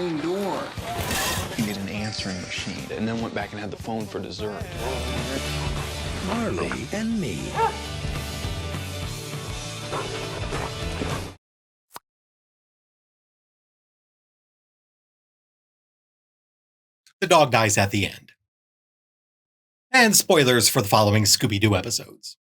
main door. He made an answering machine and then went back and had the phone for dessert. Marley and me. The dog dies at the end. And spoilers for the following Scooby-Doo episodes.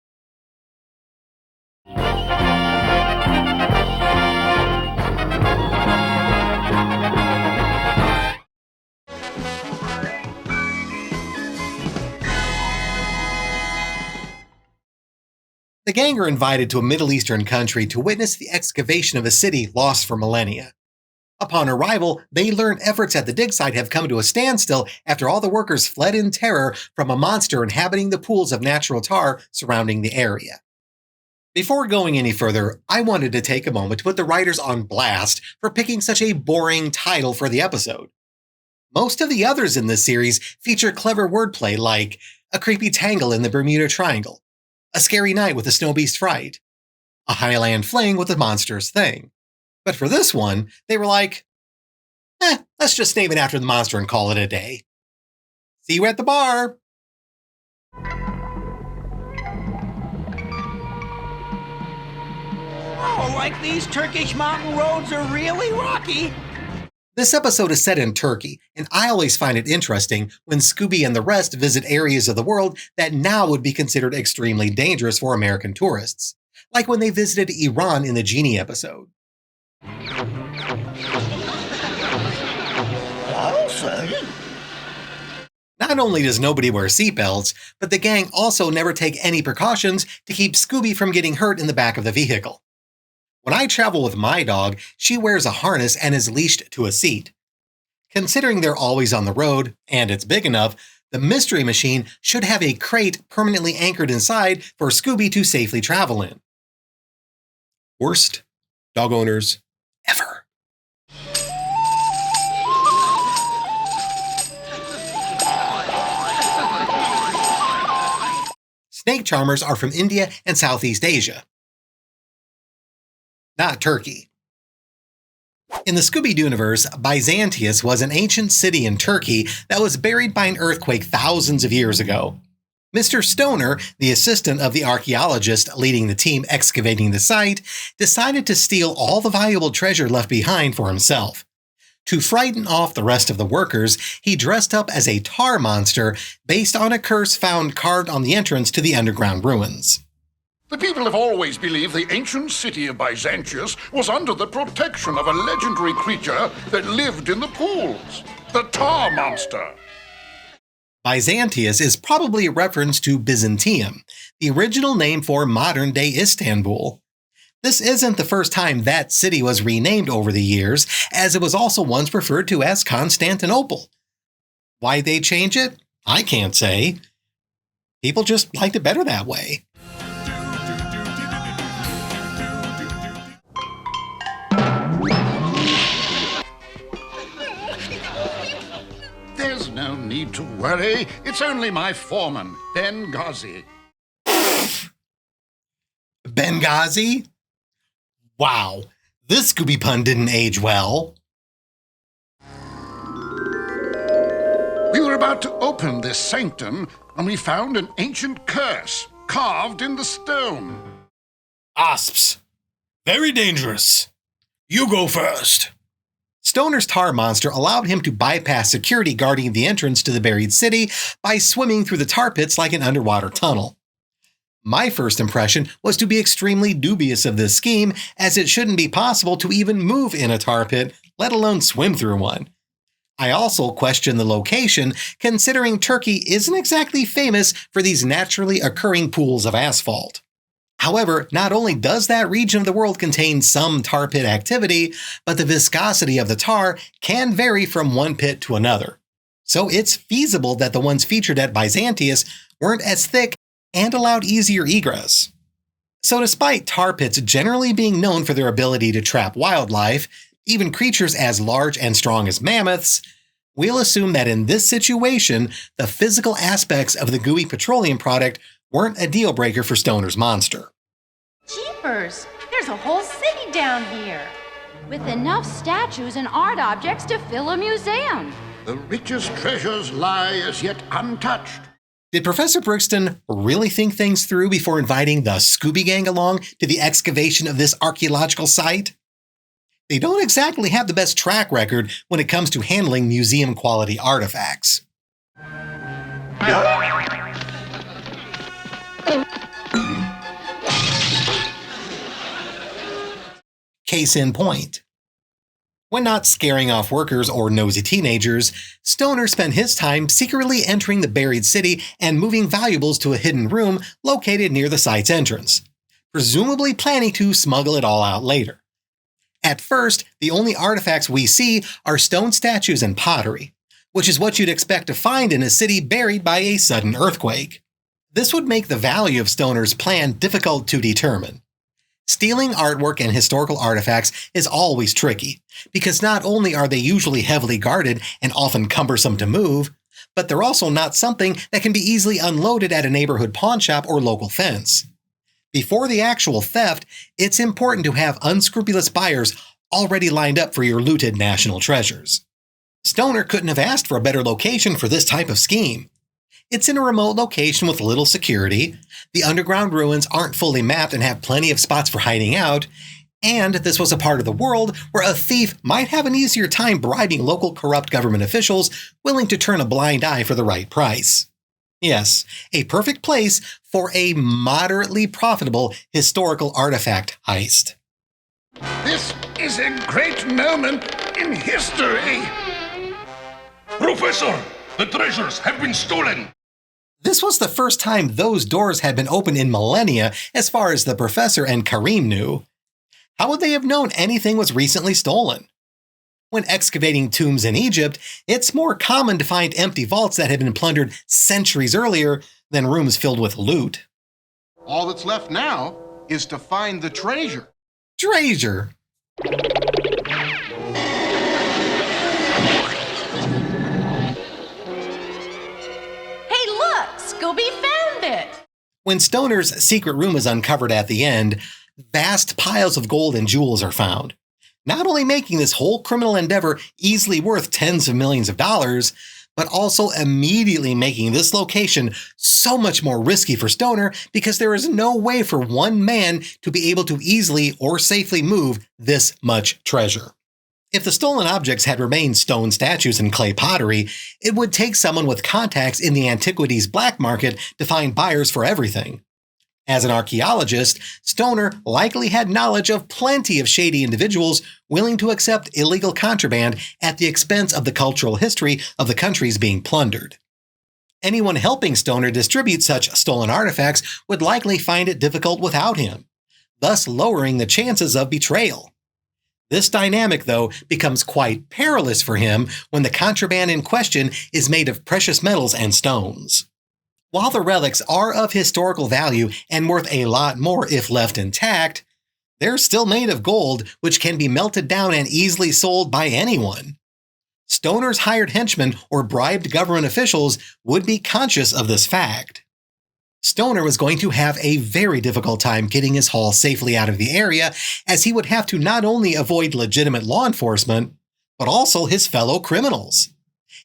The gang are invited to a Middle Eastern country to witness the excavation of a city lost for millennia. Upon arrival, they learn efforts at the dig site have come to a standstill after all the workers fled in terror from a monster inhabiting the pools of natural tar surrounding the area. Before going any further, I wanted to take a moment to put the writers on blast for picking such a boring title for the episode. Most of the others in this series feature clever wordplay like a creepy tangle in the Bermuda Triangle, a scary night with a snow beast fright, a Highland fling with a monstrous thing. But for this one, they were like, let's just name it after the monster and call it a day. See you at the bar! Oh, like these Turkish mountain roads are really rocky. This episode is set in Turkey, and I always find it interesting when Scooby and the rest visit areas of the world that now would be considered extremely dangerous for American tourists, like when they visited Iran in the Genie episode. Not only does nobody wear seatbelts, but the gang also never take any precautions to keep Scooby from getting hurt in the back of the vehicle. When I travel with my dog, she wears a harness and is leashed to a seat. Considering they're always on the road, and it's big enough, the Mystery Machine should have a crate permanently anchored inside for Scooby to safely travel in. Worst dog owners ever. Snake charmers are from India and Southeast Asia, not Turkey. In the Scooby-Doo universe, Byzantius was an ancient city in Turkey that was buried by an earthquake thousands of years ago. Mr. Stoner, the assistant of the archaeologist leading the team excavating the site, decided to steal all the valuable treasure left behind for himself. To frighten off the rest of the workers, he dressed up as a tar monster based on a curse found carved on the entrance to the underground ruins. The people have always believed the ancient city of Byzantius was under the protection of a legendary creature that lived in the pools, the tar monster. Byzantius is probably a reference to Byzantium, the original name for modern-day Istanbul. This isn't the first time that city was renamed over the years, as it was also once referred to as Constantinople. Why they change it? I can't say. People just liked it better that way. There's no need to worry. It's only my foreman, Benghazi. Benghazi? Wow, this Scooby pun didn't age well. We were about to open this sanctum when we found an ancient curse carved in the stone. Asps. Very dangerous. You go first. Stoner's tar monster allowed him to bypass security guarding the entrance to the buried city by swimming through the tar pits like an underwater tunnel. My first impression was to be extremely dubious of this scheme, as it shouldn't be possible to even move in a tar pit, let alone swim through one. I also question the location, considering Turkey isn't exactly famous for these naturally occurring pools of asphalt. However, not only does that region of the world contain some tar pit activity, but the viscosity of the tar can vary from one pit to another. So it's feasible that the ones featured at Byzantius weren't as thick and allowed easier egress. So despite tar pits generally being known for their ability to trap wildlife, even creatures as large and strong as mammoths, we'll assume that in this situation, the physical aspects of the gooey petroleum product weren't a deal breaker for Stoner's monster. Jeepers, there's a whole city down here. with enough statues and art objects to fill a museum. The richest treasures lie as yet untouched. Did Professor Brixton really think things through before inviting the Scooby Gang along to the excavation of this archaeological site? They don't exactly have the best track record when it comes to handling museum-quality artifacts. Case in point. When not scaring off workers or nosy teenagers, Stoner spent his time secretly entering the buried city and moving valuables to a hidden room located near the site's entrance, presumably planning to smuggle it all out later. At first, the only artifacts we see are stone statues and pottery, which is what you'd expect to find in a city buried by a sudden earthquake. This would make the value of Stoner's plan difficult to determine. Stealing artwork and historical artifacts is always tricky, because not only are they usually heavily guarded and often cumbersome to move, but they're also not something that can be easily unloaded at a neighborhood pawnshop or local fence. Before the actual theft, it's important to have unscrupulous buyers already lined up for your looted national treasures. Stoner couldn't have asked for a better location for this type of scheme. It's in a remote location with little security, the underground ruins aren't fully mapped and have plenty of spots for hiding out, and this was a part of the world where a thief might have an easier time bribing local corrupt government officials willing to turn a blind eye for the right price. Yes, a perfect place for a moderately profitable historical artifact heist. This is a great moment in history. Professor, the treasures have been stolen. This was the first time those doors had been opened in millennia as far as the professor and Kareem knew. How would they have known anything was recently stolen? When excavating tombs in Egypt, it's more common to find empty vaults that had been plundered centuries earlier than rooms filled with loot. All that's left now is to find the treasure. Treasure? Scooby found it! When Stoner's secret room is uncovered at the end, vast piles of gold and jewels are found, not only making this whole criminal endeavor easily worth tens of millions of dollars, but also immediately making this location so much more risky for Stoner because there is no way for one man to be able to easily or safely move this much treasure. If the stolen objects had remained stone statues and clay pottery, it would take someone with contacts in the antiquities black market to find buyers for everything. As an archaeologist, Stoner likely had knowledge of plenty of shady individuals willing to accept illegal contraband at the expense of the cultural history of the countries being plundered. Anyone helping Stoner distribute such stolen artifacts would likely find it difficult without him, thus lowering the chances of betrayal. This dynamic, though, becomes quite perilous for him when the contraband in question is made of precious metals and stones. While the relics are of historical value and worth a lot more if left intact, they're still made of gold, which can be melted down and easily sold by anyone. Stoner's hired henchmen or bribed government officials would be conscious of this fact. Stoner was going to have a very difficult time getting his haul safely out of the area, as he would have to not only avoid legitimate law enforcement, but also his fellow criminals.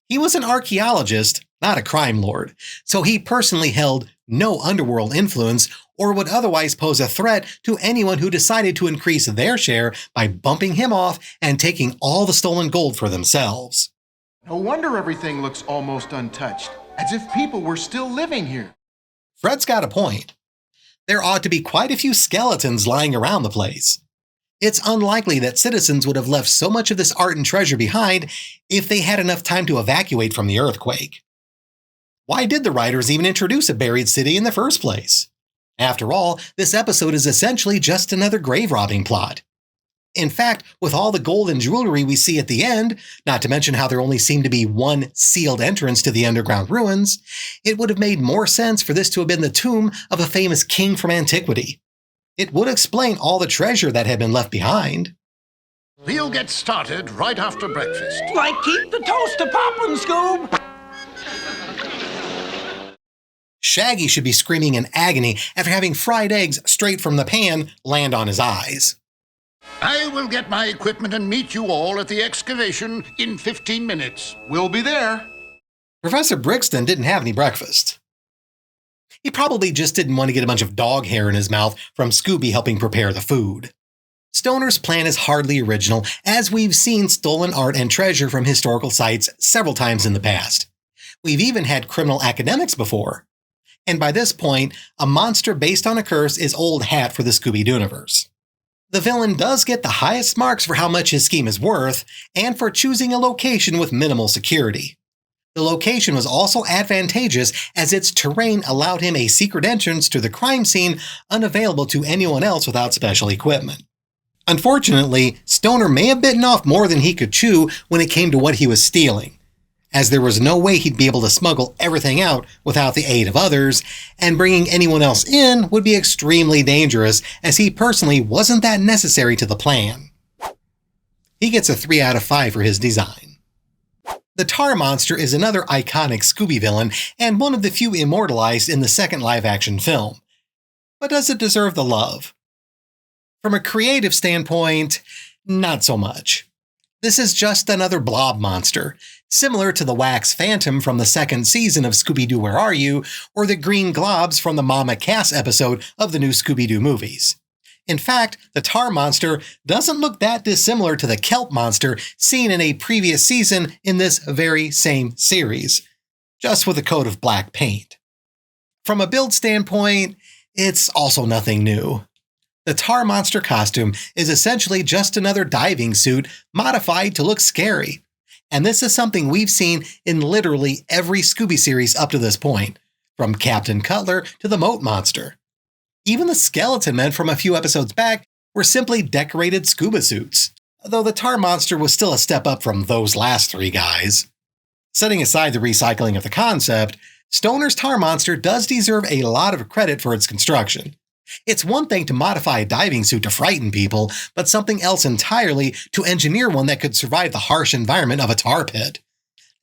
He was an archaeologist, not a crime lord, so he personally held no underworld influence or would otherwise pose a threat to anyone who decided to increase their share by bumping him off and taking all the stolen gold for themselves. No wonder everything looks almost untouched, as if people were still living here. Fred's got a point. There ought to be quite a few skeletons lying around the place. It's unlikely that citizens would have left so much of this art and treasure behind if they had enough time to evacuate from the earthquake. Why did the writers even introduce a buried city in the first place? After all, this episode is essentially just another grave robbing plot. In fact, with all the gold and jewelry we see at the end, not to mention how there only seemed to be one sealed entrance to the underground ruins, it would have made more sense for this to have been the tomb of a famous king from antiquity. It would explain all the treasure that had been left behind. We'll get started right after breakfast. Like, keep the toaster poppin', Scoob! Shaggy should be screaming in agony after having fried eggs straight from the pan land on his eyes. I will get my equipment and meet you all at the excavation in 15 minutes. We'll be there. Professor Brixton didn't have any breakfast. He probably just didn't want to get a bunch of dog hair in his mouth from Scooby helping prepare the food. Stoner's plan is hardly original, as we've seen stolen art and treasure from historical sites several times in the past. We've even had criminal academics before. And by this point, a monster based on a curse is old hat for the Scooby-Dooverse. The villain does get the highest marks for how much his scheme is worth, and for choosing a location with minimal security. The location was also advantageous as its terrain allowed him a secret entrance to the crime scene unavailable to anyone else without special equipment. Unfortunately, Stoner may have bitten off more than he could chew when it came to what he was stealing, as there was no way he'd be able to smuggle everything out without the aid of others, and bringing anyone else in would be extremely dangerous as he personally wasn't that necessary to the plan. He gets a 3 out of 5 for his design. The Tar Monster is another iconic Scooby villain and one of the few immortalized in the second live-action film. But does it deserve the love? From a creative standpoint, not so much. This is just another blob monster, similar to the Wax Phantom from the second season of Scooby-Doo Where Are You, or the Green Globs from the Mama Cass episode of the new Scooby-Doo movies. In fact, the Tar Monster doesn't look that dissimilar to the Kelp Monster seen in a previous season in this very same series, just with a coat of black paint. From a build standpoint, it's also nothing new. The Tar Monster costume is essentially just another diving suit modified to look scary, and this is something we've seen in literally every Scooby series up to this point, from Captain Cutler to the Moat Monster. Even the Skeleton Men from a few episodes back were simply decorated scuba suits, though the Tar Monster was still a step up from those last 3 guys. Setting aside the recycling of the concept, Stoner's Tar Monster does deserve a lot of credit for its construction. It's one thing to modify a diving suit to frighten people, but something else entirely to engineer one that could survive the harsh environment of a tar pit.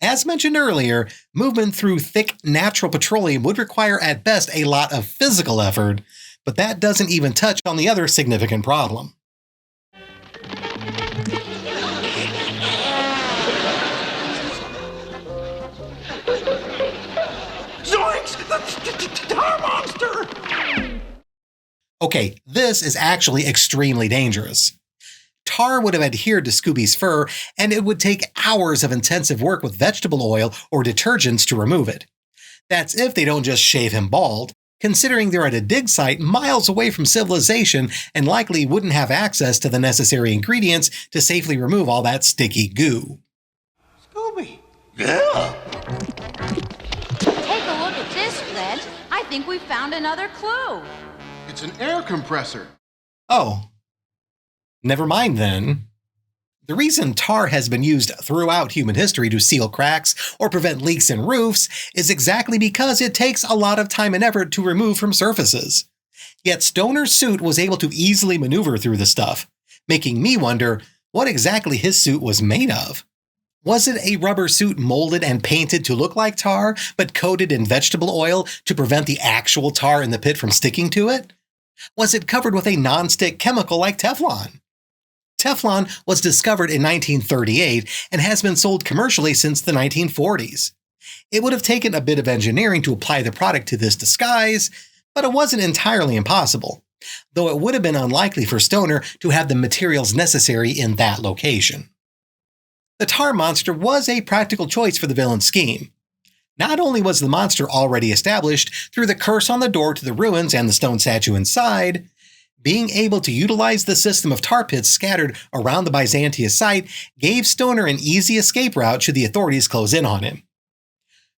As mentioned earlier, movement through thick, natural petroleum would require at best a lot of physical effort, but that doesn't even touch on the other significant problem. Zoinks! The Tar Monster! Okay, this is actually extremely dangerous. Tar would have adhered to Scooby's fur, and it would take hours of intensive work with vegetable oil or detergents to remove it. That's if they don't just shave him bald, considering they're at a dig site miles away from civilization and likely wouldn't have access to the necessary ingredients to safely remove all that sticky goo. Scooby! Yeah. Take a look at this, Flint. I think we found another clue. It's an air compressor. Oh. Never mind then. The reason tar has been used throughout human history to seal cracks or prevent leaks in roofs is exactly because it takes a lot of time and effort to remove from surfaces. Yet Stoner's suit was able to easily maneuver through the stuff, making me wonder what exactly his suit was made of. Was it a rubber suit molded and painted to look like tar, but coated in vegetable oil to prevent the actual tar in the pit from sticking to it? Was it covered with a non-stick chemical like Teflon? Teflon was discovered in 1938 and has been sold commercially since the 1940s. It would have taken a bit of engineering to apply the product to this disguise, but it wasn't entirely impossible, though it would have been unlikely for Stoner to have the materials necessary in that location. The Tar Monster was a practical choice for the villain's scheme. Not only was the monster already established through the curse on the door to the ruins and the stone statue inside, being able to utilize the system of tar pits scattered around the Byzantia site gave Stoner an easy escape route should the authorities close in on him.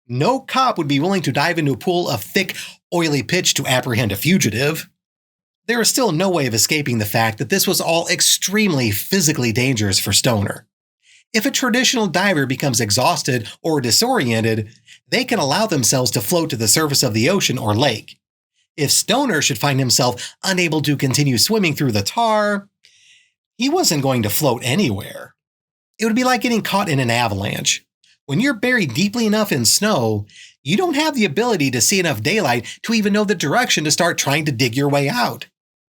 No cop would be willing to dive into a pool of thick, oily pitch to apprehend a fugitive. There is still no way of escaping the fact that this was all extremely physically dangerous for Stoner. If a traditional diver becomes exhausted or disoriented, they can allow themselves to float to the surface of the ocean or lake. If Stoner should find himself unable to continue swimming through the tar, he wasn't going to float anywhere. It would be like getting caught in an avalanche. When you're buried deeply enough in snow, you don't have the ability to see enough daylight to even know the direction to start trying to dig your way out.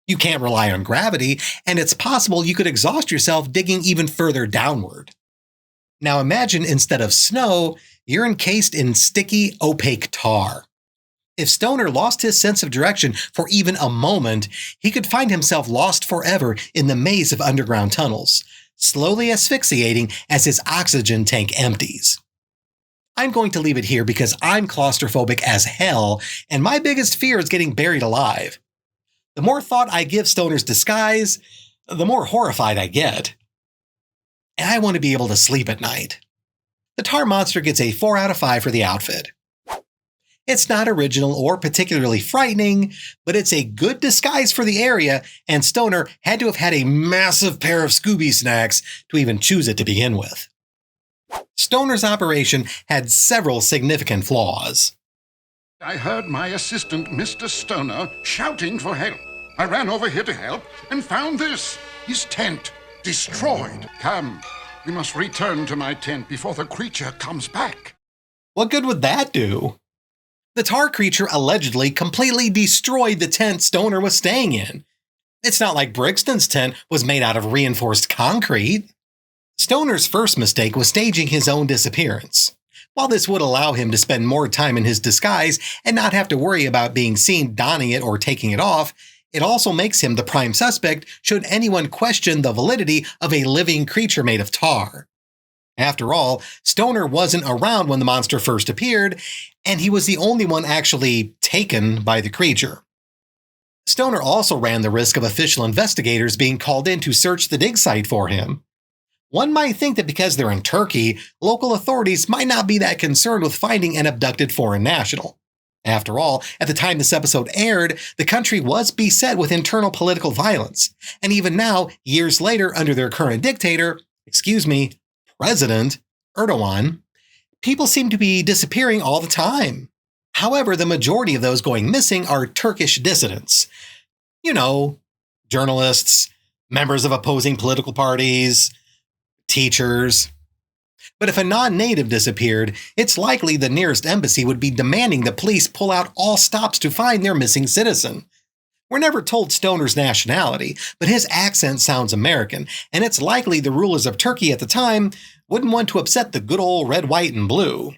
You can't rely on gravity, and it's possible you could exhaust yourself digging even further downward. Now imagine instead of snow, you're encased in sticky, opaque tar. If Stoner lost his sense of direction for even a moment, he could find himself lost forever in the maze of underground tunnels, slowly asphyxiating as his oxygen tank empties. I'm going to leave it here because I'm claustrophobic as hell, and my biggest fear is getting buried alive. The more thought I give Stoner's disguise, the more horrified I get. And I want to be able to sleep at night. The tar monster gets a 4 out of 5 for the outfit. It's not original or particularly frightening, but it's a good disguise for the area, and Stoner had to have had a massive pair of Scooby snacks to even choose it to begin with. Stoner's operation had several significant flaws. I heard my assistant, Mr. Stoner, shouting for help. I ran over here to help and found this. His tent, destroyed. Come, we must return to my tent before the creature comes back. What good would that do? The tar creature allegedly completely destroyed the tent Stoner was staying in. It's not like Brixton's tent was made out of reinforced concrete. Stoner's first mistake was staging his own disappearance. While this would allow him to spend more time in his disguise and not have to worry about being seen donning it or taking it off, it also makes him the prime suspect should anyone question the validity of a living creature made of tar. After all, Stoner wasn't around when the monster first appeared, and he was the only one actually taken by the creature. Stoner also ran the risk of official investigators being called in to search the dig site for him. One might think that because they're in Turkey, local authorities might not be that concerned with finding an abducted foreign national. After all, at the time this episode aired, the country was beset with internal political violence, and even now, years later under their current dictator, President Erdogan, people seem to be disappearing all the time. However, the majority of those going missing are Turkish dissidents. You know, journalists, members of opposing political parties, teachers. But if a non-native disappeared, it's likely the nearest embassy would be demanding the police pull out all stops to find their missing citizen. We're never told Stoner's nationality, but his accent sounds American, and it's likely the rulers of Turkey at the time wouldn't want to upset the good old red, white, and blue.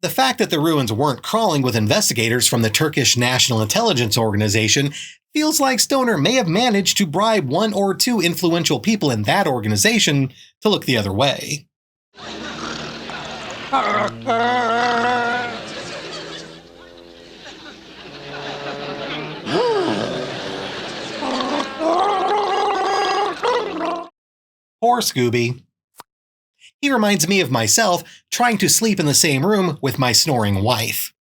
The fact that the ruins weren't crawling with investigators from the Turkish National Intelligence Organization feels like Stoner may have managed to bribe 1 or 2 influential people in that organization to look the other way. Poor Scooby. He reminds me of myself trying to sleep in the same room with my snoring wife.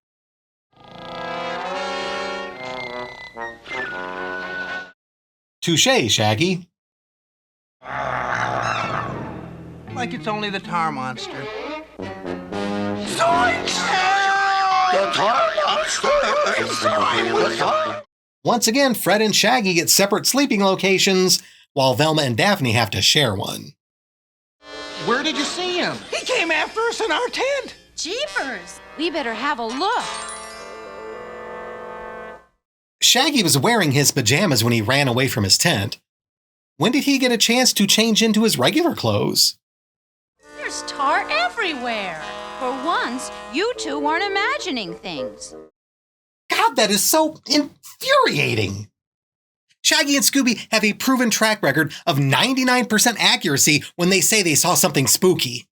Touché, Shaggy. Like it's only the tar monster. Once again, Fred and Shaggy get separate sleeping locations, while Velma and Daphne have to share one. Where did you see him? He came after us in our tent. Jeepers! We better have a look. Shaggy was wearing his pajamas when he ran away from his tent. When did he get a chance to change into his regular clothes? There's tar everywhere. For once, you two weren't imagining things. God, that is so infuriating. Shaggy and Scooby have a proven track record of 99% accuracy when they say they saw something spooky.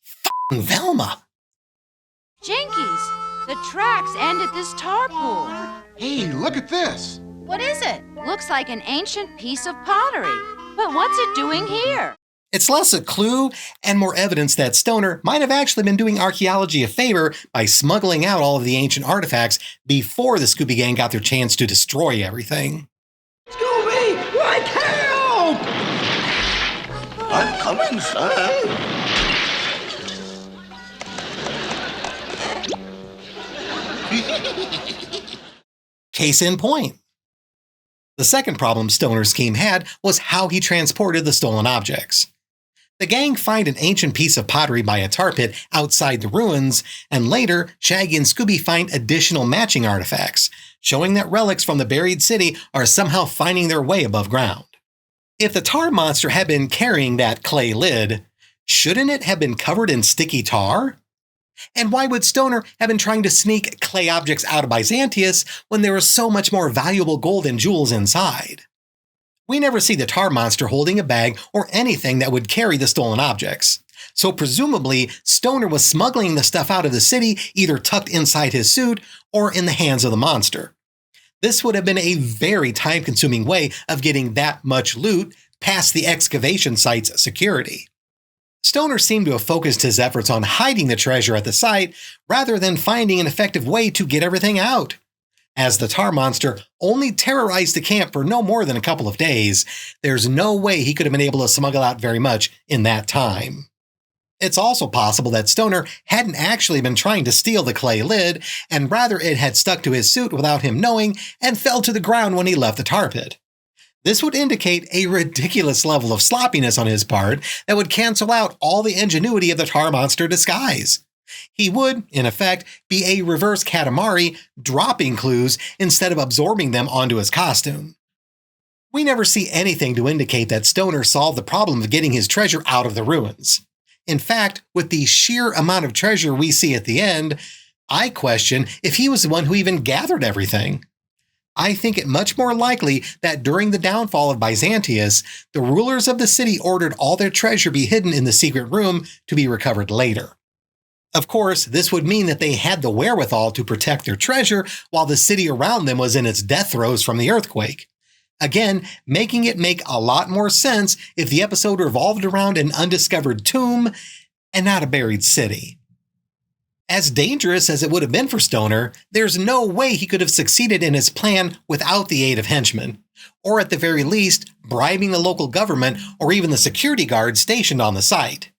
F***ing Velma. Jinkies, the tracks end at this tar pool. Hey, look at this. What is it? Looks like an ancient piece of pottery. But what's it doing here? It's less a clue and more evidence that Stoner might have actually been doing archaeology a favor by smuggling out all of the ancient artifacts before the Scooby Gang got their chance to destroy everything. Scooby, like help! I'm coming, sir. Case in point. The second problem Stoner's scheme had was how he transported the stolen objects. The gang find an ancient piece of pottery by a tar pit outside the ruins, and later, Shaggy and Scooby find additional matching artifacts, showing that relics from the buried city are somehow finding their way above ground. If the tar monster had been carrying that clay lid, shouldn't it have been covered in sticky tar? And why would Stoner have been trying to sneak clay objects out of Byzantius when there was so much more valuable gold and jewels inside? We never see the tar monster holding a bag or anything that would carry the stolen objects. So presumably, Stoner was smuggling the stuff out of the city either tucked inside his suit or in the hands of the monster. This would have been a very time-consuming way of getting that much loot past the excavation site's security. Stoner seemed to have focused his efforts on hiding the treasure at the site rather than finding an effective way to get everything out. As the tar monster only terrorized the camp for no more than a couple of days, there's no way he could have been able to smuggle out very much in that time. It's also possible that Stoner hadn't actually been trying to steal the clay lid, and rather it had stuck to his suit without him knowing and fell to the ground when he left the tar pit. This would indicate a ridiculous level of sloppiness on his part that would cancel out all the ingenuity of the tar monster disguise. He would, in effect, be a reverse Katamari, dropping clues instead of absorbing them onto his costume. We never see anything to indicate that Stoner solved the problem of getting his treasure out of the ruins. In fact, with the sheer amount of treasure we see at the end, I question if he was the one who even gathered everything. I think it much more likely that during the downfall of Byzantius, the rulers of the city ordered all their treasure be hidden in the secret room to be recovered later. Of course, this would mean that they had the wherewithal to protect their treasure while the city around them was in its death throes from the earthquake. Again, making it make a lot more sense if the episode revolved around an undiscovered tomb and not a buried city. As dangerous as it would have been for Stoner, there's no way he could have succeeded in his plan without the aid of henchmen, or at the very least, bribing the local government or even the security guards stationed on the site.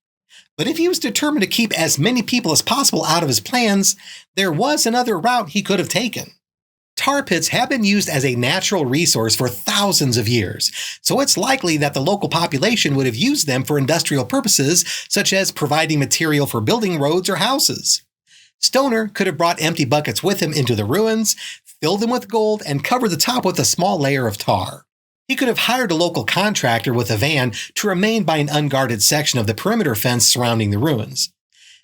But if he was determined to keep as many people as possible out of his plans, there was another route he could have taken. Tar pits have been used as a natural resource for thousands of years, so it's likely that the local population would have used them for industrial purposes, such as providing material for building roads or houses. Stoner could have brought empty buckets with him into the ruins, filled them with gold, and covered the top with a small layer of tar. He could have hired a local contractor with a van to remain by an unguarded section of the perimeter fence surrounding the ruins.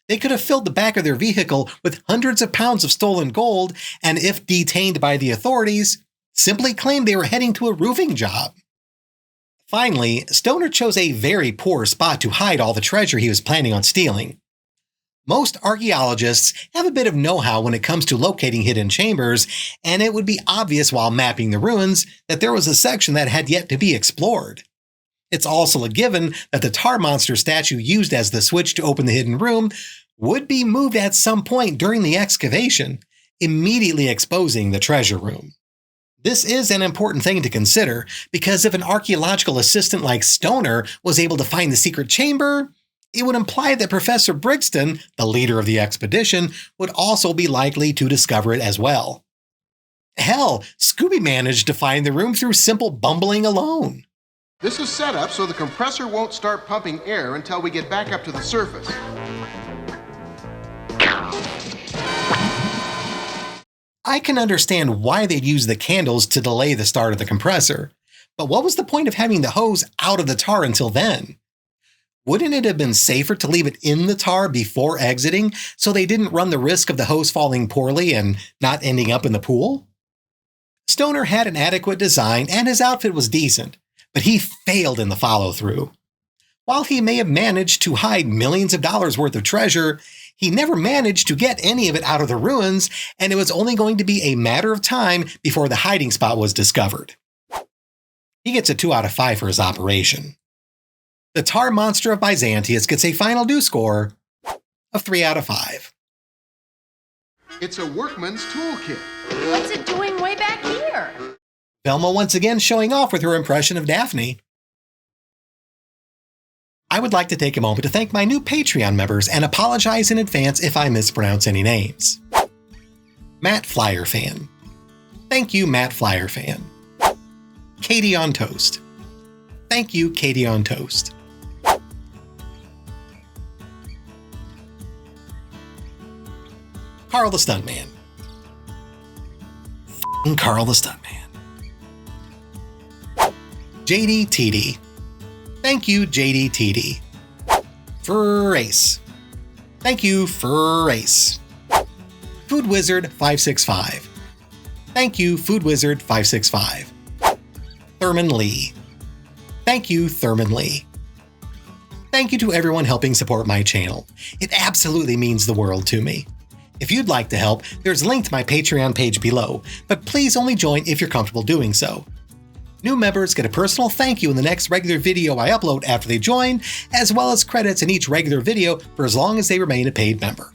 They could have filled the back of their vehicle with hundreds of pounds of stolen gold, and if detained by the authorities, simply claimed they were heading to a roofing job. Finally, Stoner chose a very poor spot to hide all the treasure he was planning on stealing. Most archaeologists have a bit of know-how when it comes to locating hidden chambers, and it would be obvious while mapping the ruins that there was a section that had yet to be explored. It's also a given that the tar monster statue used as the switch to open the hidden room would be moved at some point during the excavation, immediately exposing the treasure room. This is an important thing to consider, because if an archaeological assistant like Stoner was able to find the secret chamber, it would imply that Professor Brixton, the leader of the expedition, would also be likely to discover it as well. Hell, Scooby managed to find the room through simple bumbling alone. This is set up so the compressor won't start pumping air until we get back up to the surface. I can understand why they'd use the candles to delay the start of the compressor, but what was the point of having the hose out of the tar until then? Wouldn't it have been safer to leave it in the tar before exiting so they didn't run the risk of the hose falling poorly and not ending up in the pool? Stoner had an adequate design and his outfit was decent, but he failed in the follow-through. While he may have managed to hide millions of dollars worth of treasure, he never managed to get any of it out of the ruins, and it was only going to be a matter of time before the hiding spot was discovered. He gets a 2 out of 5 for his operation. The Tar Monster of Byzantius gets a final due score of 3 out of 5. It's a workman's toolkit. What's it doing way back here? Velma once again showing off with her impression of Daphne. I would like to take a moment to thank my new Patreon members and apologize in advance if I mispronounce any names. Matt Flyer Fan. Thank you, Matt Flyer Fan. Katie on Toast. Thank you, Katie on Toast. Carl the Stuntman. F***ing Carl the Stuntman. JDTD. Thank you, JDTD. Furace. Thank you, Furace. Food Wizard 565. Thank you, Food Wizard 565. Thurman Lee. Thank you, Thurman Lee. Thank you to everyone helping support my channel. It absolutely means the world to me. If you'd like to help, there's a link to my Patreon page below, but please only join if you're comfortable doing so. New members get a personal thank you in the next regular video I upload after they join, as well as credits in each regular video for as long as they remain a paid member.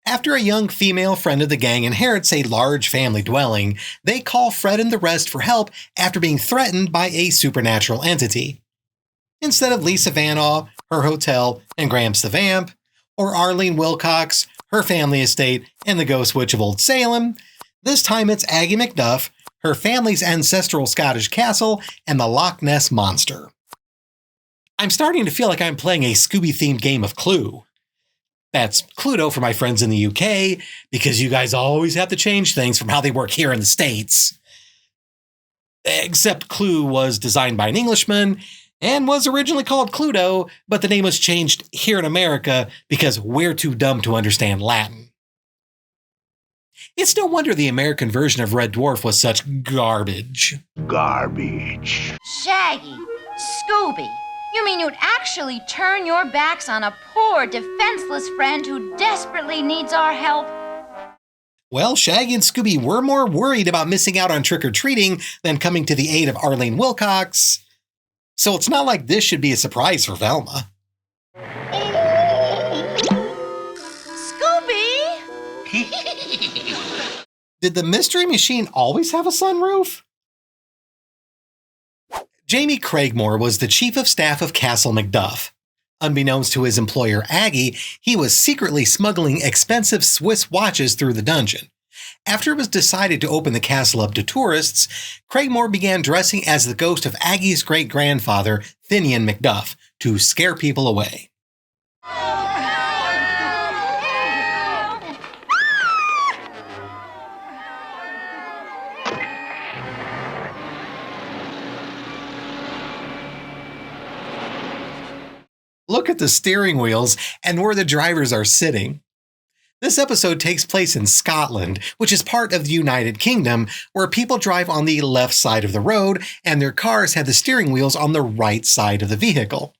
After a young female friend of the gang inherits a large family dwelling, they call Fred and the rest for help after being threatened by a supernatural entity. Instead of Lisa Vanaugh, her hotel, and Gramps the Vamp, or Arlene Wilcox, her family estate, and the Ghost Witch of Old Salem, this time it's Aggie McDuff, her family's ancestral Scottish castle, and the Loch Ness Monster. I'm starting to feel like I'm playing a Scooby-themed game of Clue. That's Cluedo for my friends in the UK, because you guys always have to change things from how they work here in the States. Except Clue was designed by an Englishman, and was originally called Cluedo, but the name was changed here in America because we're too dumb to understand Latin. It's no wonder the American version of Red Dwarf was such garbage. Garbage. Shaggy, Scooby, you mean you'd actually turn your backs on a poor, defenseless friend who desperately needs our help? Well, Shaggy and Scooby were more worried about missing out on trick-or-treating than coming to the aid of Arlene Wilcox. So it's not like this should be a surprise for Velma. Scooby! Did the Mystery Machine always have a sunroof? Jamie Craigmore was the chief of staff of Castle Macduff. Unbeknownst to his employer Aggie, he was secretly smuggling expensive Swiss watches through the dungeon. After it was decided to open the castle up to tourists, Craigmore began dressing as the ghost of Aggie's great-grandfather, Finian Macduff, to scare people away. Look at the steering wheels and where the drivers are sitting. This episode takes place in Scotland, which is part of the United Kingdom, where people drive on the left side of the road and their cars have the steering wheels on the right side of the vehicle.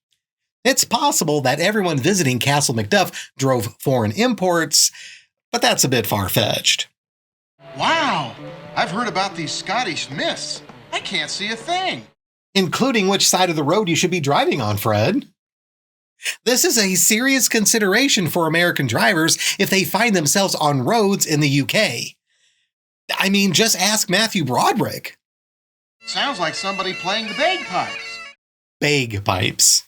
It's possible that everyone visiting Castle Macduff drove foreign imports, but that's a bit far-fetched. Wow, I've heard about these Scottish myths. I can't see a thing. Including which side of the road you should be driving on, Fred. This is a serious consideration for American drivers if they find themselves on roads in the UK. I mean, just ask Matthew Broderick. Sounds like somebody playing the bagpipes. Bagpipes.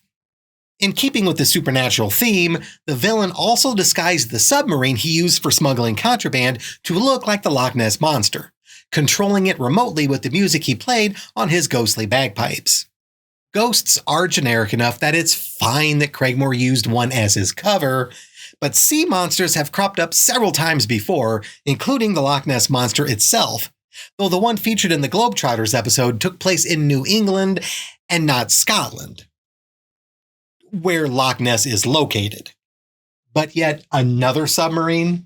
In keeping with the supernatural theme, the villain also disguised the submarine he used for smuggling contraband to look like the Loch Ness Monster, controlling it remotely with the music he played on his ghostly bagpipes. Ghosts are generic enough that it's fine that Craigmore used one as his cover, but sea monsters have cropped up several times before, including the Loch Ness Monster itself, though the one featured in the Globetrotters episode took place in New England and not Scotland, where Loch Ness is located. But yet another submarine?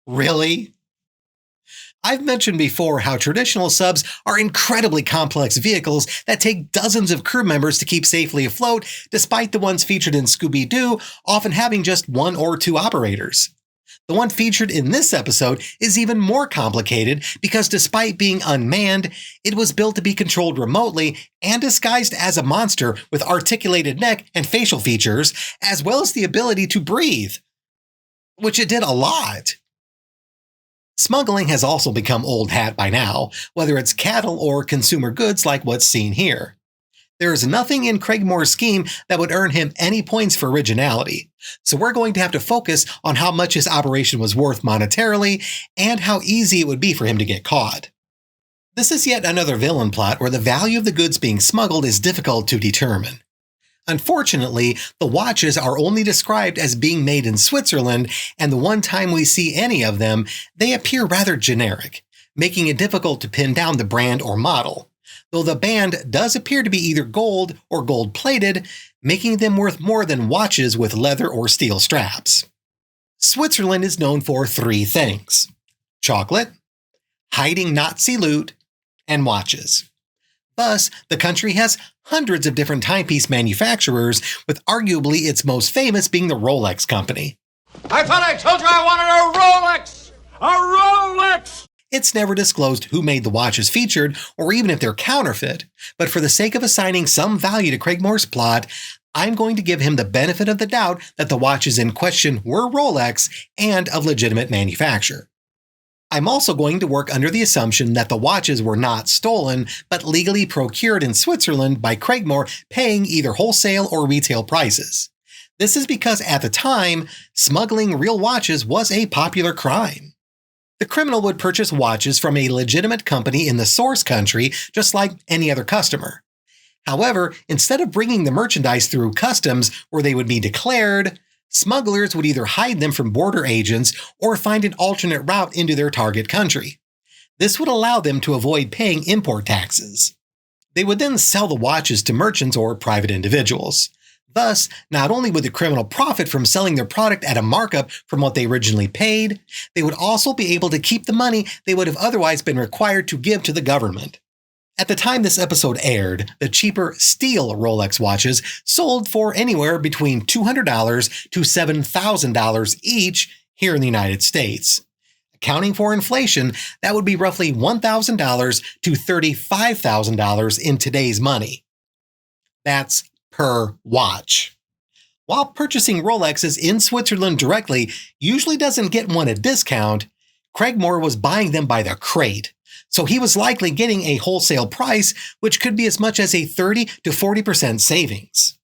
Really? I've mentioned before how traditional subs are incredibly complex vehicles that take dozens of crew members to keep safely afloat, despite the ones featured in Scooby-Doo often having just one or two operators. The one featured in this episode is even more complicated because despite being unmanned, it was built to be controlled remotely and disguised as a monster with articulated neck and facial features, as well as the ability to breathe, which it did a lot. Smuggling has also become old hat by now, whether it's cattle or consumer goods like what's seen here. There is nothing in Craigmore's scheme that would earn him any points for originality, so we're going to have to focus on how much his operation was worth monetarily and how easy it would be for him to get caught. This is yet another villain plot where the value of the goods being smuggled is difficult to determine. Unfortunately, the watches are only described as being made in Switzerland, and the one time we see any of them, they appear rather generic, making it difficult to pin down the brand or model, though the band does appear to be either gold or gold-plated, making them worth more than watches with leather or steel straps. Switzerland is known for three things: chocolate, hiding Nazi loot, and watches. Thus, the country has hundreds of different timepiece manufacturers, with arguably its most famous being the Rolex company. I thought I told you I wanted a Rolex! A Rolex! It's never disclosed who made the watches featured, or even if they're counterfeit, but for the sake of assigning some value to Craigmore's plot, I'm going to give him the benefit of the doubt that the watches in question were Rolex and of legitimate manufacture. I'm also going to work under the assumption that the watches were not stolen, but legally procured in Switzerland by Craigmore paying either wholesale or retail prices. This is because at the time, smuggling real watches was a popular crime. The criminal would purchase watches from a legitimate company in the source country, just like any other customer. However, instead of bringing the merchandise through customs where they would be declared, smugglers would either hide them from border agents or find an alternate route into their target country. This would allow them to avoid paying import taxes. They would then sell the watches to merchants or private individuals. Thus, not only would the criminal profit from selling their product at a markup from what they originally paid, they would also be able to keep the money they would have otherwise been required to give to the government. At the time this episode aired, the cheaper steel Rolex watches sold for anywhere between $200 to $7,000 each here in the United States. Accounting for inflation, that would be roughly $1,000 to $35,000 in today's money. That's per watch. While purchasing Rolexes in Switzerland directly usually doesn't get one a discount, Craigmore was buying them by the crate, so he was likely getting a wholesale price, which could be as much as a 30 to 40% savings.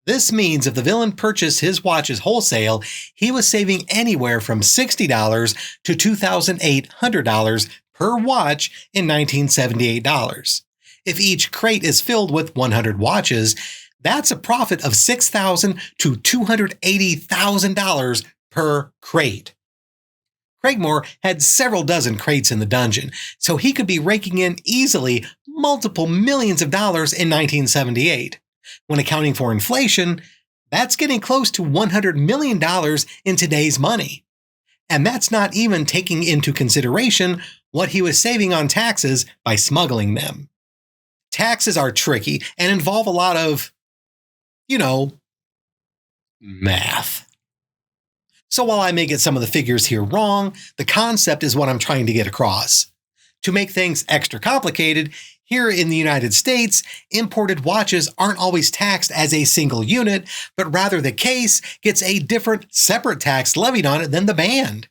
This means if the villain purchased his watches wholesale, he was saving anywhere from $60 to $2,800 per watch in $1978. If each crate is filled with 100 watches, that's a profit of $6,000 to $280,000 per crate. Craigmore had several dozen crates in the dungeon, so he could be raking in easily multiple millions of dollars in 1978. When accounting for inflation, that's getting close to $100 million in today's money. And that's not even taking into consideration what he was saving on taxes by smuggling them. Taxes are tricky and involve a lot of, math. So while I may get some of the figures here wrong, the concept is what I'm trying to get across. To make things extra complicated, here in the United States, imported watches aren't always taxed as a single unit, but rather the case gets a different, separate tax levied on it than the band.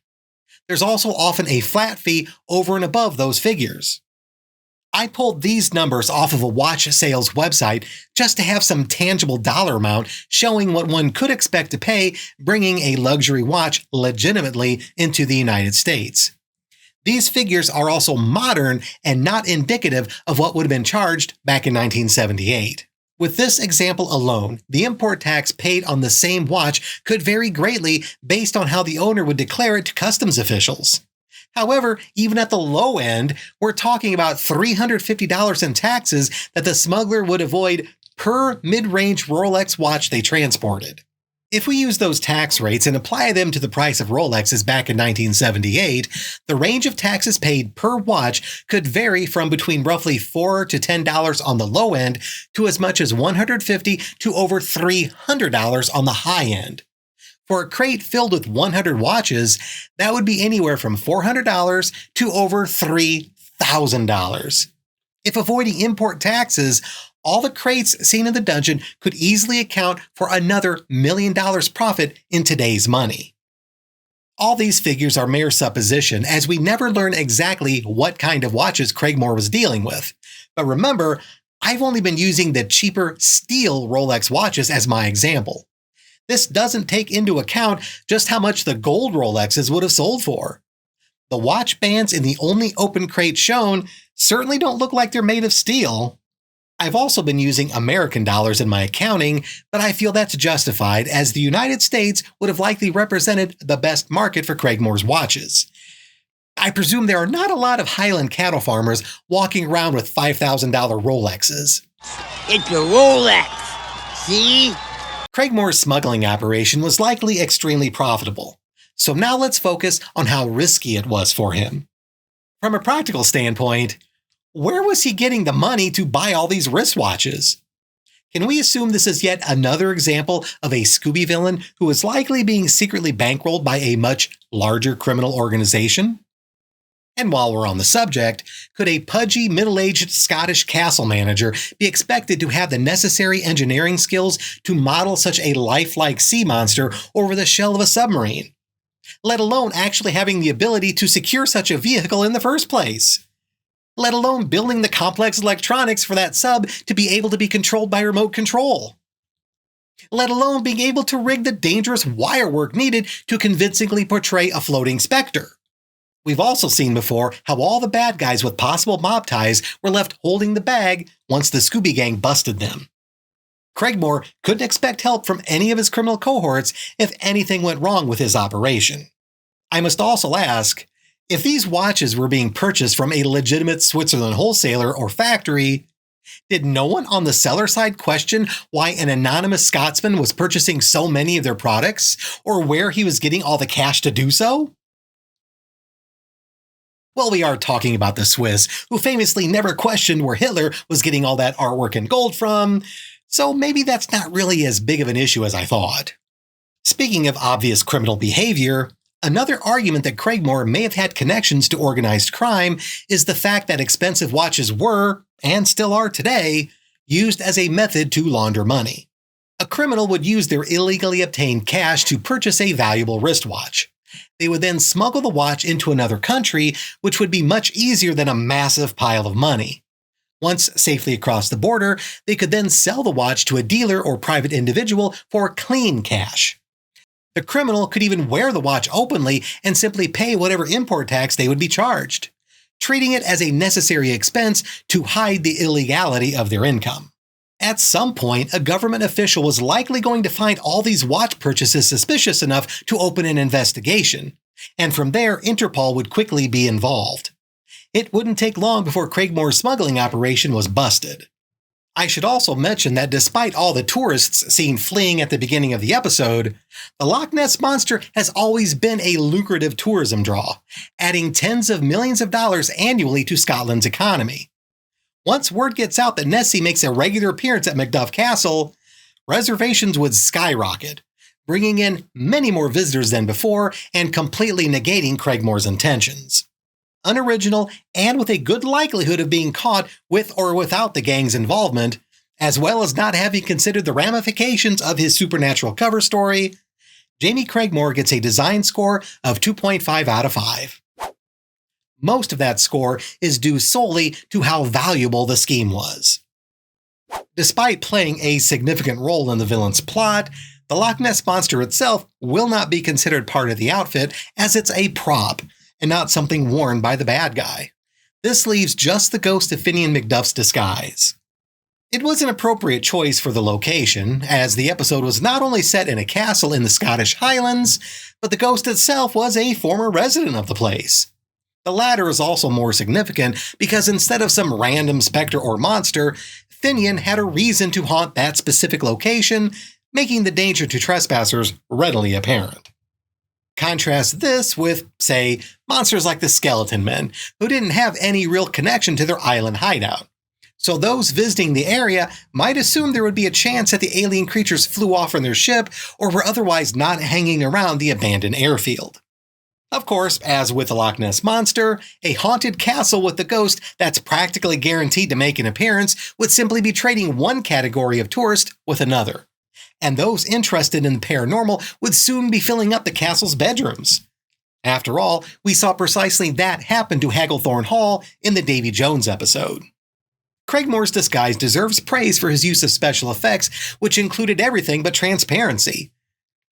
There's also often a flat fee over and above those figures. I pulled these numbers off of a watch sales website just to have some tangible dollar amount showing what one could expect to pay bringing a luxury watch legitimately into the United States. These figures are also modern and not indicative of what would have been charged back in 1978. With this example alone, the import tax paid on the same watch could vary greatly based on how the owner would declare it to customs officials. However, even at the low end, we're talking about $350 in taxes that the smuggler would avoid per mid-range Rolex watch they transported. If we use those tax rates and apply them to the price of Rolexes back in 1978, the range of taxes paid per watch could vary from between roughly $4 to $10 on the low end to as much as $150 to over $300 on the high end. For a crate filled with 100 watches, that would be anywhere from $400 to over $3,000. If avoiding import taxes, all the crates seen in the dungeon could easily account for another $1 million profit in today's money. All these figures are mere supposition, as we never learn exactly what kind of watches Craigmore was dealing with. But remember, I've only been using the cheaper steel Rolex watches as my example. This doesn't take into account just how much the gold Rolexes would have sold for. The watch bands in the only open crate shown certainly don't look like they're made of steel. I've also been using American dollars in my accounting, but I feel that's justified as the United States would have likely represented the best market for Craigmore's watches. I presume there are not a lot of Highland cattle farmers walking around with $5,000 Rolexes. It's a Rolex, see? Craigmore's smuggling operation was likely extremely profitable. So now let's focus on how risky it was for him. From a practical standpoint, where was he getting the money to buy all these wristwatches? Can we assume this is yet another example of a Scooby villain who is likely being secretly bankrolled by a much larger criminal organization? And while we're on the subject, could a pudgy, middle-aged Scottish castle manager be expected to have the necessary engineering skills to model such a lifelike sea monster over the shell of a submarine? Let alone actually having the ability to secure such a vehicle in the first place. Let alone building the complex electronics for that sub to be able to be controlled by remote control. Let alone being able to rig the dangerous wire work needed to convincingly portray a floating specter. We've also seen before how all the bad guys with possible mob ties were left holding the bag once the Scooby Gang busted them. Craigmore couldn't expect help from any of his criminal cohorts if anything went wrong with his operation. I must also ask, if these watches were being purchased from a legitimate Switzerland wholesaler or factory, did no one on the seller side question why an anonymous Scotsman was purchasing so many of their products, or where he was getting all the cash to do so? Well, we are talking about the Swiss, who famously never questioned where Hitler was getting all that artwork and gold from, so maybe that's not really as big of an issue as I thought. Speaking of obvious criminal behavior, another argument that Craigmore may have had connections to organized crime is the fact that expensive watches were, and still are today, used as a method to launder money. A criminal would use their illegally obtained cash to purchase a valuable wristwatch. They would then smuggle the watch into another country, which would be much easier than a massive pile of money. Once safely across the border, they could then sell the watch to a dealer or private individual for clean cash. The criminal could even wear the watch openly and simply pay whatever import tax they would be charged, treating it as a necessary expense to hide the illegality of their income. At some point, a government official was likely going to find all these watch purchases suspicious enough to open an investigation, and from there, Interpol would quickly be involved. It wouldn't take long before Craigmore's smuggling operation was busted. I should also mention that despite all the tourists seen fleeing at the beginning of the episode, the Loch Ness Monster has always been a lucrative tourism draw, adding tens of millions of dollars annually to Scotland's economy. Once word gets out that Nessie makes a regular appearance at Macduff Castle, reservations would skyrocket, bringing in many more visitors than before and completely negating Craigmore's intentions. Unoriginal and with a good likelihood of being caught with or without the gang's involvement, as well as not having considered the ramifications of his supernatural cover story, Jamie Craigmore gets a design score of 2.5 out of 5. Most of that score is due solely to how valuable the scheme was. Despite playing a significant role in the villain's plot, the Loch Ness Monster itself will not be considered part of the outfit as it's a prop and not something worn by the bad guy. This leaves just the ghost of Finian Macduff's disguise. It was an appropriate choice for the location, as the episode was not only set in a castle in the Scottish Highlands, but the ghost itself was a former resident of the place. The latter is also more significant because instead of some random specter or monster, Finian had a reason to haunt that specific location, making the danger to trespassers readily apparent. Contrast this with, say, monsters like the Skeleton Men, who didn't have any real connection to their island hideout. So those visiting the area might assume there would be a chance that the alien creatures flew off from their ship or were otherwise not hanging around the abandoned airfield. Of course, as with the Loch Ness Monster, a haunted castle with the ghost that's practically guaranteed to make an appearance would simply be trading one category of tourist with another. And those interested in the paranormal would soon be filling up the castle's bedrooms. After all, we saw precisely that happen to Hagglethorne Hall in the Davy Jones episode. Craigmore's disguise deserves praise for his use of special effects, which included everything but transparency.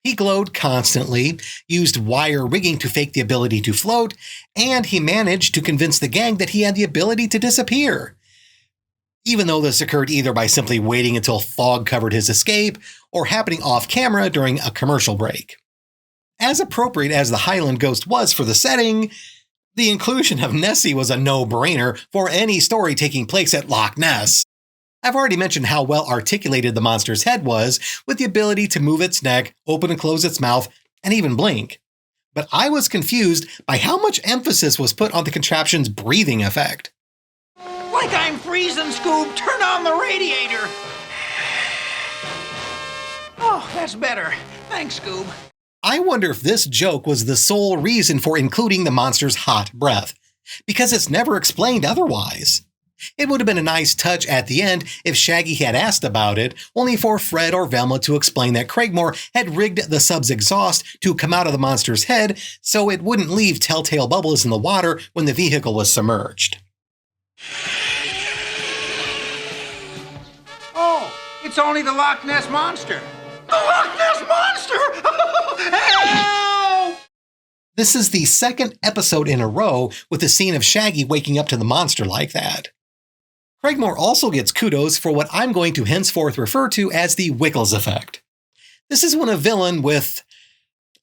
He glowed constantly, used wire rigging to fake the ability to float, and he managed to convince the gang that he had the ability to disappear. Even though this occurred either by simply waiting until fog covered his escape or happening off camera during a commercial break. As appropriate as the Highland Ghost was for the setting, the inclusion of Nessie was a no-brainer for any story taking place at Loch Ness. I've already mentioned how well articulated the monster's head was, with the ability to move its neck, open and close its mouth, and even blink. But I was confused by how much emphasis was put on the contraption's breathing effect. Like I'm freezing, Scoob. Turn on the radiator. Oh, that's better. Thanks, Scoob. I wonder if this joke was the sole reason for including the monster's hot breath, because it's never explained otherwise. It would have been a nice touch at the end if Shaggy had asked about it, only for Fred or Velma to explain that Craigmore had rigged the sub's exhaust to come out of the monster's head so it wouldn't leave telltale bubbles in the water when the vehicle was submerged. Oh, it's only the Loch Ness Monster. The Loch Ness Monster! Help! This is the second episode in a row with the scene of Shaggy waking up to the monster like that. Craigmore also gets kudos for what I'm going to henceforth refer to as the Wickles effect. This is when a villain with,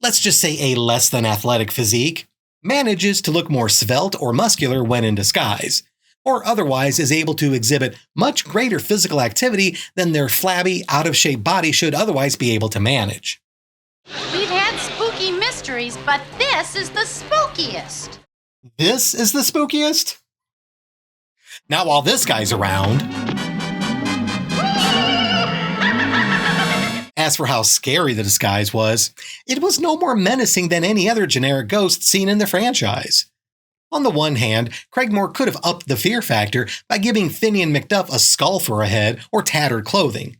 let's just say, a less than athletic physique manages to look more svelte or muscular when in disguise, or otherwise is able to exhibit much greater physical activity than their flabby, out-of-shape body should otherwise be able to manage. We've had spooky mysteries, but this is the spookiest. This is the spookiest? Not while this guy's around. As for how scary the disguise was, it was no more menacing than any other generic ghost seen in the franchise. On the one hand, Craigmore could have upped the fear factor by giving Finian McDuff a skull for a head or tattered clothing.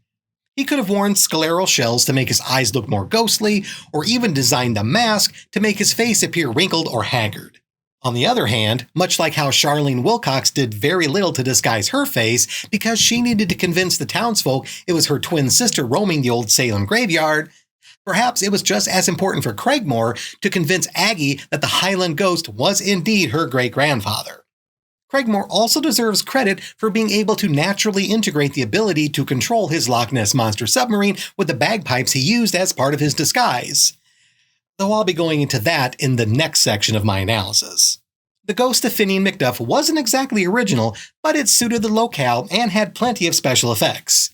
He could have worn scleral shells to make his eyes look more ghostly, or even designed a mask to make his face appear wrinkled or haggard. On the other hand, much like how Charlene Wilcox did very little to disguise her face because she needed to convince the townsfolk it was her twin sister roaming the old Salem graveyard, perhaps it was just as important for Craigmore to convince Aggie that the Highland Ghost was indeed her great-grandfather. Craigmore also deserves credit for being able to naturally integrate the ability to control his Loch Ness Monster submarine with the bagpipes he used as part of his disguise. Though I'll be going into that in the next section of my analysis. The ghost of Finian McDuff wasn't exactly original, but it suited the locale and had plenty of special effects.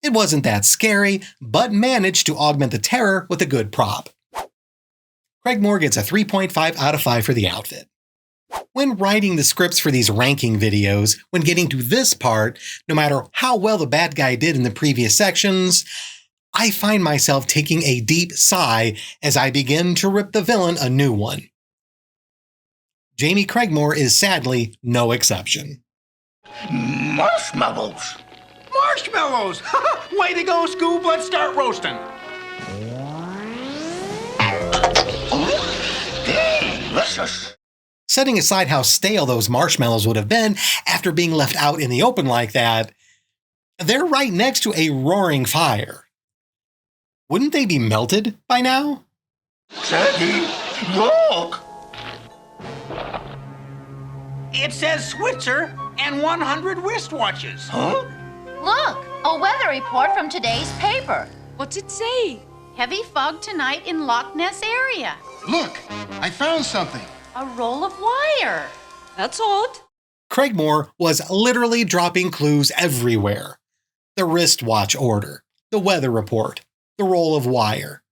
It wasn't that scary, but managed to augment the terror with a good prop. Craigmore gets a 3.5 out of 5 for the outfit. When writing the scripts for these ranking videos, when getting to this part, no matter how well the bad guy did in the previous sections, I find myself taking a deep sigh as I begin to rip the villain a new one. Jamie Craigmore is sadly no exception. Marshmallows! Marshmallows! Way to go, Scoob. Let's start roasting. Delicious. Setting aside how stale those marshmallows would have been after being left out in the open like that, they're right next to a roaring fire. Wouldn't they be melted by now? Shaggy, look! It says Switzer and 100 wristwatches. Huh? Look, a weather report from today's paper. What's it say? Heavy fog tonight in Loch Ness area. Look, I found something. A roll of wire. That's odd. Craigmore was literally dropping clues everywhere. The wristwatch order, the weather report, the roll of wire.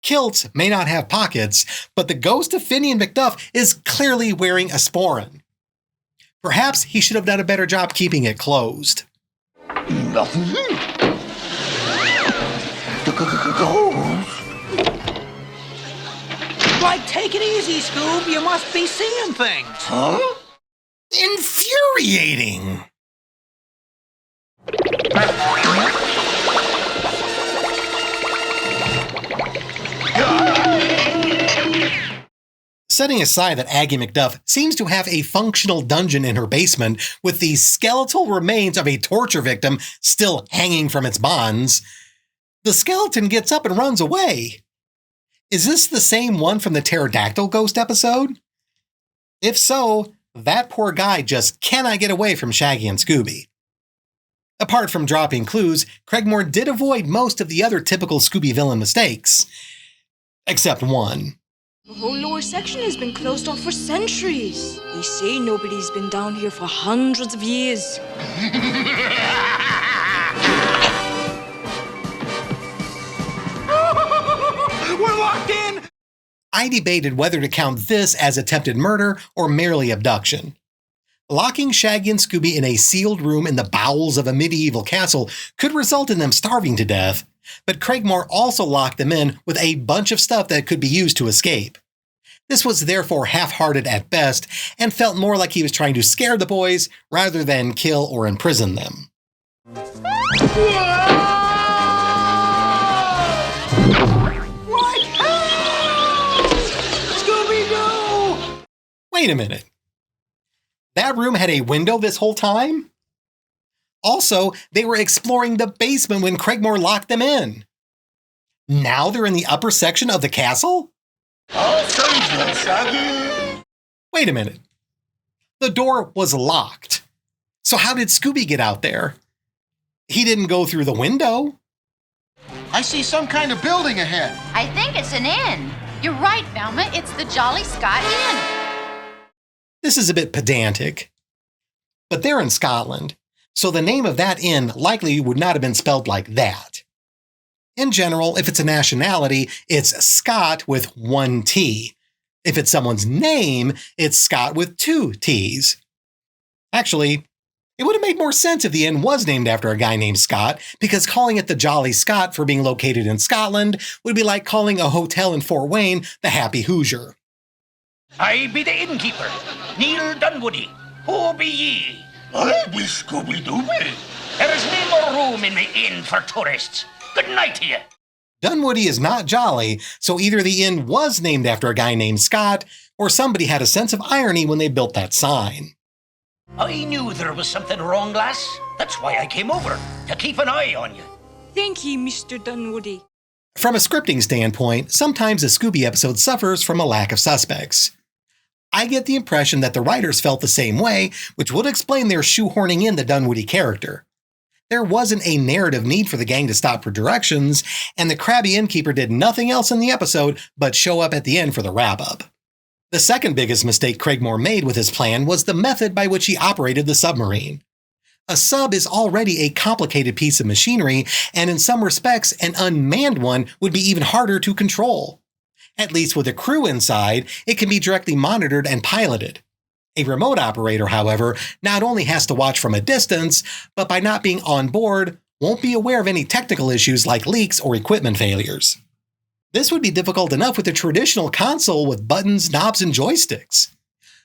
Kilts may not have pockets, but the ghost of Finian McDuff is clearly wearing a sporran. Perhaps he should have done a better job keeping it closed. Like, take it easy, Scoob. You must be seeing things. Huh? Infuriating! Setting aside that Aggie McDuff seems to have a functional dungeon in her basement with the skeletal remains of a torture victim still hanging from its bonds, the skeleton gets up and runs away. Is this the same one from the pterodactyl ghost episode? If so, that poor guy just cannot get away from Shaggy and Scooby. Apart from dropping clues, Craigmore did avoid most of the other typical Scooby villain mistakes. Except one. The whole lower section has been closed off for centuries. They say nobody's been down here for hundreds of years. We're locked in! I debated whether to count this as attempted murder or merely abduction. Locking Shaggy and Scooby in a sealed room in the bowels of a medieval castle could result in them starving to death, but Craigmore also locked them in with a bunch of stuff that could be used to escape. This was therefore half-hearted at best, and felt more like he was trying to scare the boys rather than kill or imprison them. What? Help! Scooby-Doo! Wait a minute. That room had a window this whole time? Also, they were exploring the basement when Craigmore locked them in. Now they're in the upper section of the castle? Wait a minute. The door was locked. So how did Scooby get out there? He didn't go through the window. I see some kind of building ahead. I think it's an inn. You're right, Velma. It's the Jolly Scott Inn. This is a bit pedantic. But they're in Scotland, so the name of that inn likely would not have been spelled like that. In general, if it's a nationality, it's Scott with one T. If it's someone's name, it's Scott with two T's. Actually, it would have made more sense if the inn was named after a guy named Scott, because calling it the Jolly Scott for being located in Scotland would be like calling a hotel in Fort Wayne the Happy Hoosier. I be the innkeeper, Neil Dunwoody. Who be ye? I be Scooby-Doo. There is no more room in the inn for tourists. Good night to you. Dunwoody is not jolly, so either the inn was named after a guy named Scott, or somebody had a sense of irony when they built that sign. I knew there was something wrong, lass. That's why I came over, to keep an eye on you. Thank you, Mr. Dunwoody. From a scripting standpoint, sometimes a Scooby episode suffers from a lack of suspects. I get the impression that the writers felt the same way, which would explain their shoehorning in the Dunwoody character. There wasn't a narrative need for the gang to stop for directions, and the crabby innkeeper did nothing else in the episode but show up at the end for the wrap-up. The second biggest mistake Craigmore made with his plan was the method by which he operated the submarine. A sub is already a complicated piece of machinery, and in some respects, an unmanned one would be even harder to control. At least with a crew inside, it can be directly monitored and piloted. A remote operator, however, not only has to watch from a distance, but by not being on board, won't be aware of any technical issues like leaks or equipment failures. This would be difficult enough with a traditional console with buttons, knobs, and joysticks.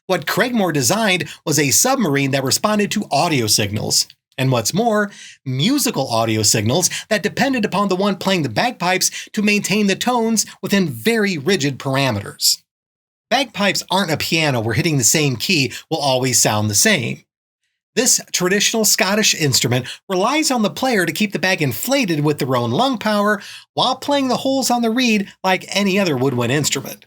What Craigmore designed was a submarine that responded to audio signals, and what's more, musical audio signals that depended upon the one playing the bagpipes to maintain the tones within very rigid parameters. Bagpipes aren't a piano where hitting the same key will always sound the same. This traditional Scottish instrument relies on the player to keep the bag inflated with their own lung power while playing the holes on the reed like any other woodwind instrument.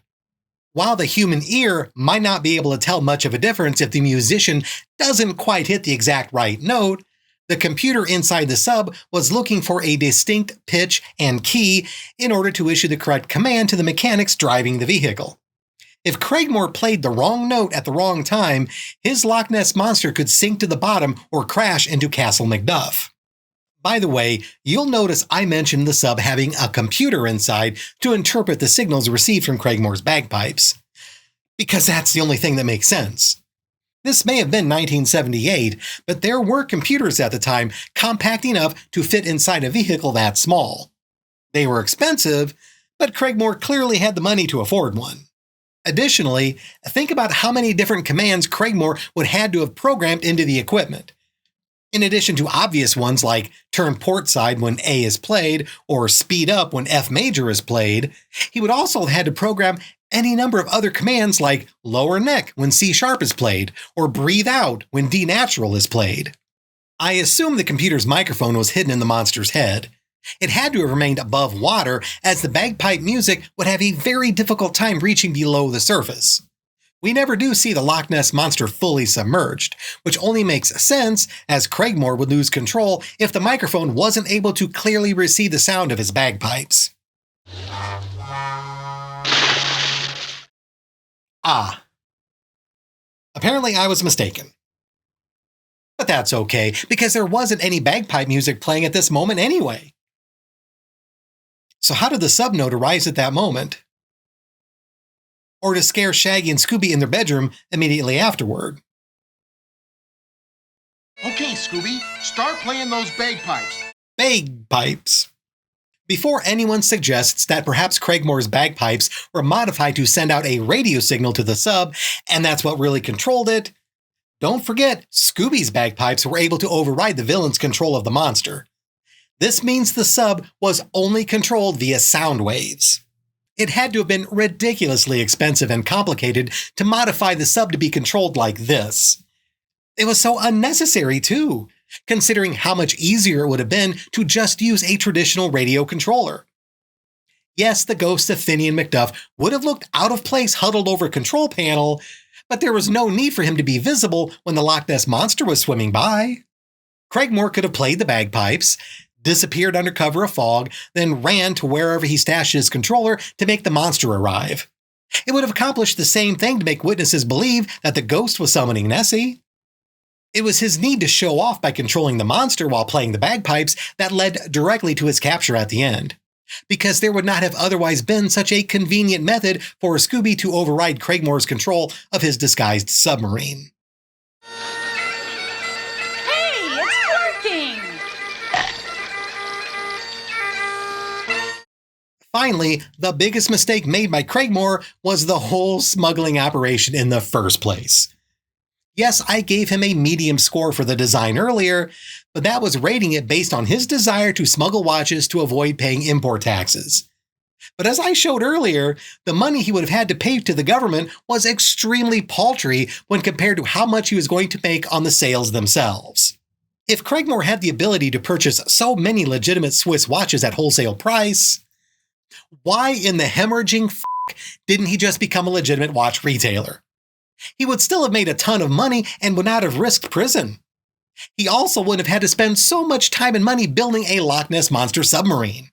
While the human ear might not be able to tell much of a difference if the musician doesn't quite hit the exact right note, the computer inside the sub was looking for a distinct pitch and key in order to issue the correct command to the mechanics driving the vehicle. If Craigmore played the wrong note at the wrong time, his Loch Ness Monster could sink to the bottom or crash into Castle Macduff. By the way, you'll notice I mentioned the sub having a computer inside to interpret the signals received from Craigmore's bagpipes, because that's the only thing that makes sense. This may have been 1978, but there were computers at the time compact enough to fit inside a vehicle that small. They were expensive, but Craigmore clearly had the money to afford one. Additionally, think about how many different commands Craigmore would have had to have programmed into the equipment. In addition to obvious ones like turn port side when A is played or speed up when F major is played, he would also have had to program any number of other commands like lower neck when C sharp is played or breathe out when D natural is played. I assume the computer's microphone was hidden in the monster's head. It had to have remained above water, as the bagpipe music would have a very difficult time reaching below the surface. We never do see the Loch Ness Monster fully submerged, which only makes sense as Craigmore would lose control if the microphone wasn't able to clearly receive the sound of his bagpipes. Apparently I was mistaken. But that's okay, because there wasn't any bagpipe music playing at this moment anyway. So how did the subnote arise at that moment? Or to scare Shaggy and Scooby in their bedroom immediately afterward? Okay, Scooby, start playing those bagpipes. Bagpipes. Before anyone suggests that perhaps Craigmore's bagpipes were modified to send out a radio signal to the sub, and that's what really controlled it, don't forget Scooby's bagpipes were able to override the villain's control of the monster. This means the sub was only controlled via sound waves. It had to have been ridiculously expensive and complicated to modify the sub to be controlled like this. It was so unnecessary too, considering how much easier it would have been to just use a traditional radio controller. Yes, the ghost of Finian McDuff would have looked out of place huddled over a control panel, but there was no need for him to be visible when the Loch Ness Monster was swimming by. Craigmore could have played the bagpipes, disappeared under cover of fog, then ran to wherever he stashed his controller to make the monster arrive. It would have accomplished the same thing to make witnesses believe that the ghost was summoning Nessie. It was his need to show off by controlling the monster while playing the bagpipes that led directly to his capture at the end, because there would not have otherwise been such a convenient method for Scooby to override Craigmore's control of his disguised submarine. Finally, the biggest mistake made by Craigmore was the whole smuggling operation in the first place. Yes, I gave him a medium score for the design earlier, but that was rating it based on his desire to smuggle watches to avoid paying import taxes. But as I showed earlier, the money he would have had to pay to the government was extremely paltry when compared to how much he was going to make on the sales themselves. If Craigmore had the ability to purchase so many legitimate Swiss watches at wholesale price, why in the hemorrhaging didn't he just become a legitimate watch retailer? He would still have made a ton of money and would not have risked prison. He also wouldn't have had to spend so much time and money building a Loch Ness Monster submarine.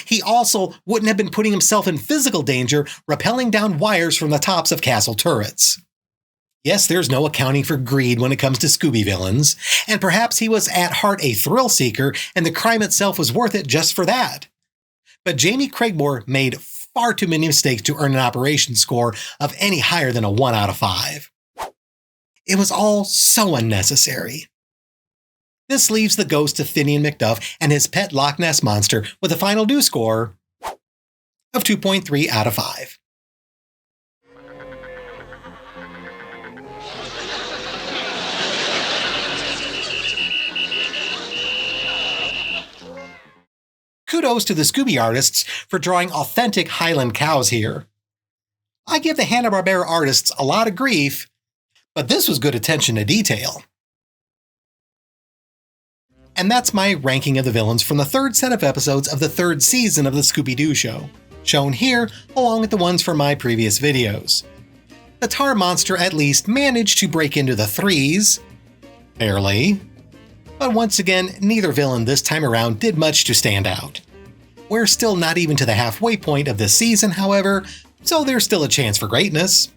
He also wouldn't have been putting himself in physical danger rappelling down wires from the tops of castle turrets. Yes, there's no accounting for greed when it comes to Scooby villains, and perhaps he was at heart a thrill seeker and the crime itself was worth it just for that. But Jamie Craigmore made far too many mistakes to earn an operation score of any higher than a 1 out of 5. It was all so unnecessary. This leaves the ghost of Finian McDuff and his pet Loch Ness Monster with a final due score of 2.3 out of 5. Kudos to the Scooby artists for drawing authentic Highland cows here. I give the Hanna-Barbera artists a lot of grief, but this was good attention to detail. And that's my ranking of the villains from the third set of episodes of the third season of the Scooby-Doo show, shown here along with the ones from my previous videos. The tar monster at least managed to break into the 3s, barely. But once again, neither villain this time around did much to stand out. We're still not even to the halfway point of this season, however, so there's still a chance for greatness.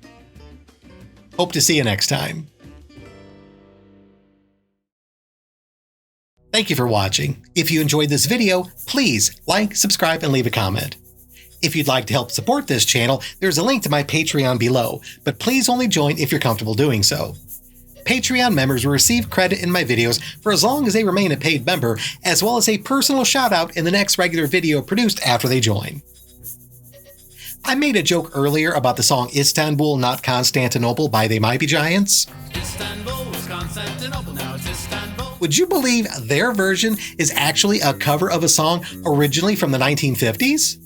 Hope to see you next time. Thank you for watching. If you enjoyed this video, please like, subscribe, and leave a comment. If you'd like to help support this channel, there's a link to my Patreon below, but please only join if you're comfortable doing so. Patreon members will receive credit in my videos for as long as they remain a paid member, as well as a personal shout-out in the next regular video produced after they join. I made a joke earlier about the song Istanbul, Not Constantinople by They Might Be Giants. Istanbul was Constantinople, now it's Istanbul. Would you believe their version is actually a cover of a song originally from the 1950s?